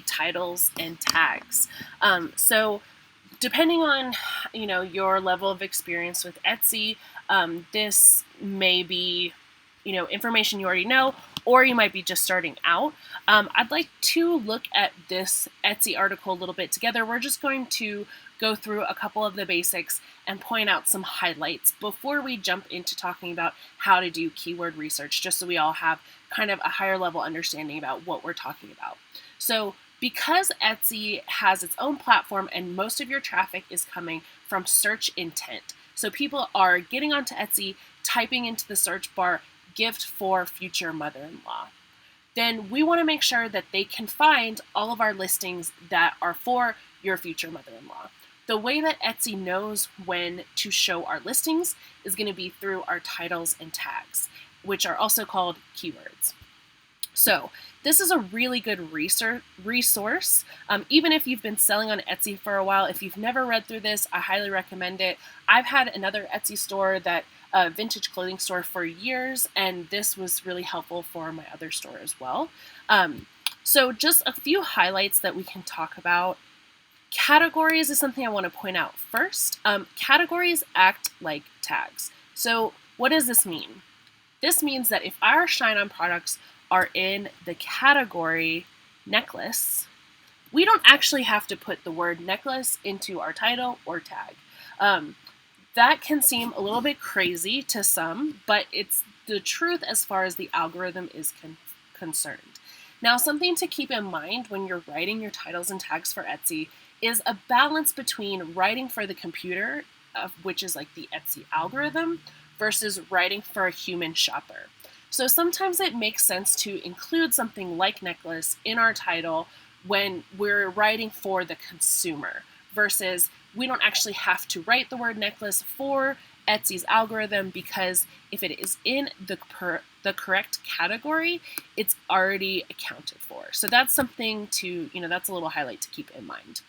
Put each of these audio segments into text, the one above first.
titles and tags. So depending on your level of experience with Etsy, this may be information you already know, or you might be just starting out. I'd like to look at this Etsy article a little bit together. We're just going to go through a couple of the basics and point out some highlights before we jump into talking about how to do keyword research, just so we all have kind of a higher level understanding about what we're talking about. So because Etsy has its own platform and most of your traffic is coming from search intent, so people are getting onto Etsy, typing into the search bar, gift for future mother-in-law, then we want to make sure that they can find all of our listings that are for your future mother-in-law. The way that Etsy knows when to show our listings is going to be through our titles and tags, which are also called keywords. So this is a really good resource. Even if you've been selling on Etsy for a while, if you've never read through this, I highly recommend it. I've had another Etsy store, a vintage clothing store, for years, and this was really helpful for my other store as well. So just a few highlights that we can talk about. Categories is something I want to point out first. Categories act like tags. So what does this mean? This means that if our Shine-On products are in the category necklace, we don't actually have to put the word necklace into our title or tag. That can seem a little bit crazy to some, but it's the truth as far as the algorithm is concerned. Now, something to keep in mind when you're writing your titles and tags for Etsy is a balance between writing for the computer, which is like the Etsy algorithm, versus writing for a human shopper. So sometimes it makes sense to include something like necklace in our title when we're writing for the consumer, versus we don't actually have to write the word necklace for Etsy's algorithm, because if it is in the correct category, it's already accounted for. So that's something to, that's a little highlight to keep in mind.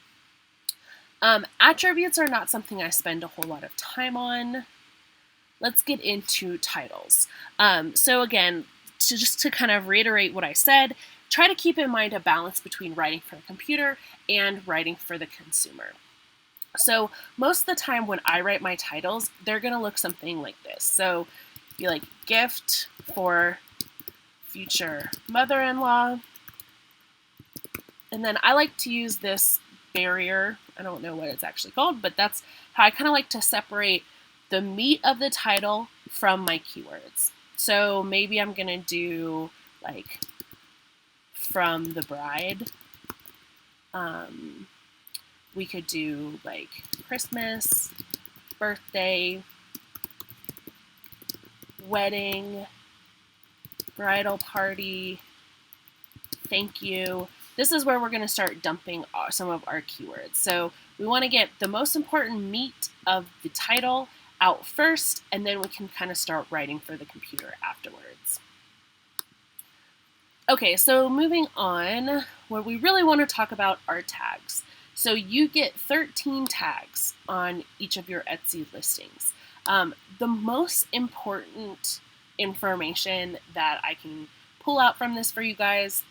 Attributes are not something I spend a whole lot of time on. Let's get into titles. So again, just to kind of reiterate what I said, try to keep in mind a balance between writing for the computer and writing for the consumer. So most of the time when I write my titles, they're going to look something like this. So be like gift for future mother-in-law. And then I like to use this barrier. I don't know what it's actually called, but that's how I kind of like to separate the meat of the title from my keywords. So maybe I'm going to do like from the bride. We could do like Christmas, birthday, wedding, bridal party, thank you. This is where we're going to start dumping some of our keywords. So we want to get the most important meat of the title out first, and then we can kind of start writing for the computer afterwards. Okay, so moving on, what we really want to talk about are tags. So you get 13 tags on each of your Etsy listings. The most important information that I can pull out from this for you guys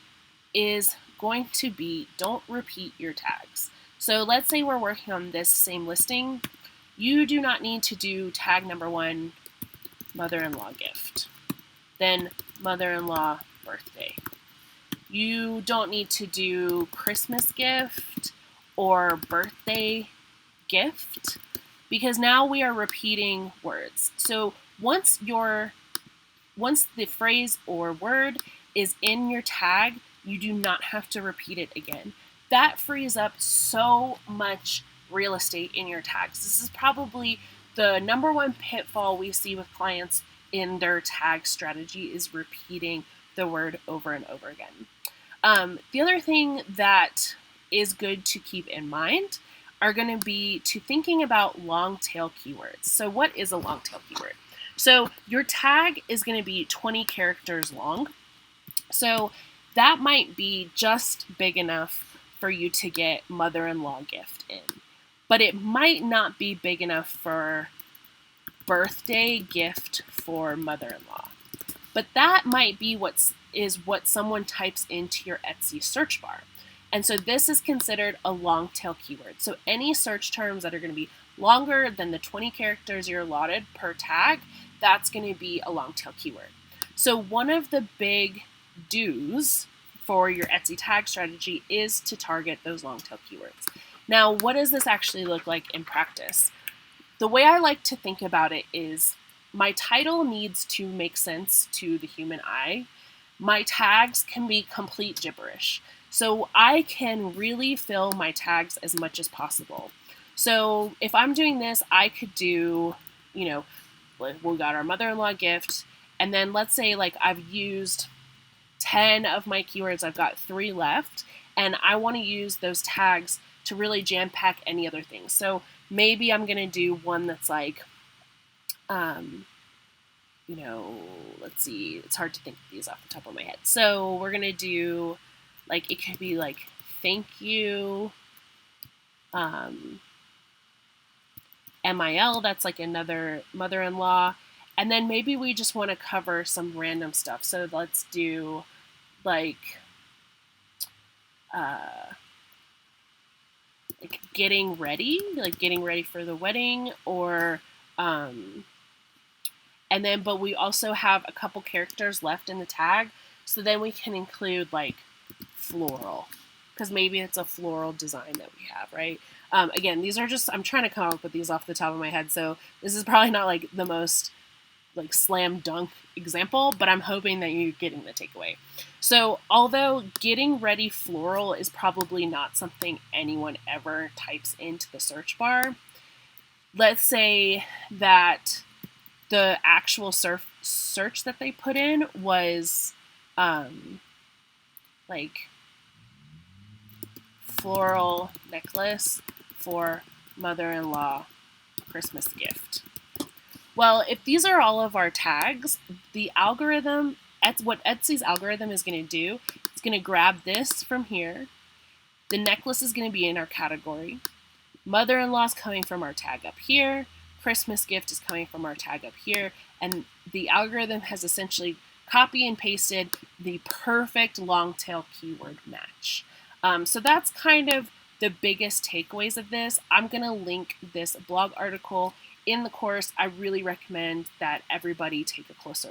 is going to be, don't repeat your tags. So let's say we're working on this same listing. You do not need to do tag number 1, mother-in-law gift, then mother-in-law birthday. You don't need to do Christmas gift or birthday gift, because now we are repeating words. So once the phrase or word is in your tag, you do not have to repeat it again. That frees up so much real estate in your tags. This is probably the number one pitfall we see with clients in their tag strategy, is repeating the word over and over again. The other thing that is good to keep in mind are going to be to thinking about long tail keywords. So what is a long tail keyword? So your tag is going to be 20 characters long. So that might be just big enough for you to get mother-in-law gift in, but it might not be big enough for birthday gift for mother-in-law. But that might be what someone types into your Etsy search bar. And so this is considered a long tail keyword. So any search terms that are going to be longer than the 20 characters you're allotted per tag, that's going to be a long tail keyword. So one of the big do's for your Etsy tag strategy is to target those long tail keywords. Now, what does this actually look like in practice? The way I like to think about it is my title needs to make sense to the human eye. My tags can be complete gibberish. So I can really fill my tags as much as possible. So if I'm doing this, I could do, we got our mother-in-law gift, and then let's say like I've used 10 of my keywords, I've got 3 left, and I want to use those tags to really jam pack any other things. So maybe I'm going to do one that's like, let's see, it's hard to think of these off the top of my head. So we're going to do, like, it could be like, thank you, MIL, that's like another mother-in-law. And then maybe we just want to cover some random stuff. So let's do like getting ready, like getting ready for the wedding, or and then, but we also have a couple characters left in the tag. So then we can include like floral, because maybe it's a floral design that we have, right? Again, these are just, I'm trying to come up with these off the top of my head. So this is probably not like the most like slam dunk example, but I'm hoping that you're getting the takeaway. So although getting ready floral is probably not something anyone ever types into the search bar, let's say that the actual search that they put in was like floral necklace for mother-in-law Christmas gift. Well, if these are all of our tags, the algorithm, what Etsy's algorithm is going to do, it's going to grab this from here. The necklace is going to be in our category. Mother-in-law is coming from our tag up here. Christmas gift is coming from our tag up here. And the algorithm has essentially copy and pasted the perfect long tail keyword match. So that's kind of the biggest takeaways of this. I'm going to link this blog article in the course. I really recommend that everybody take a closer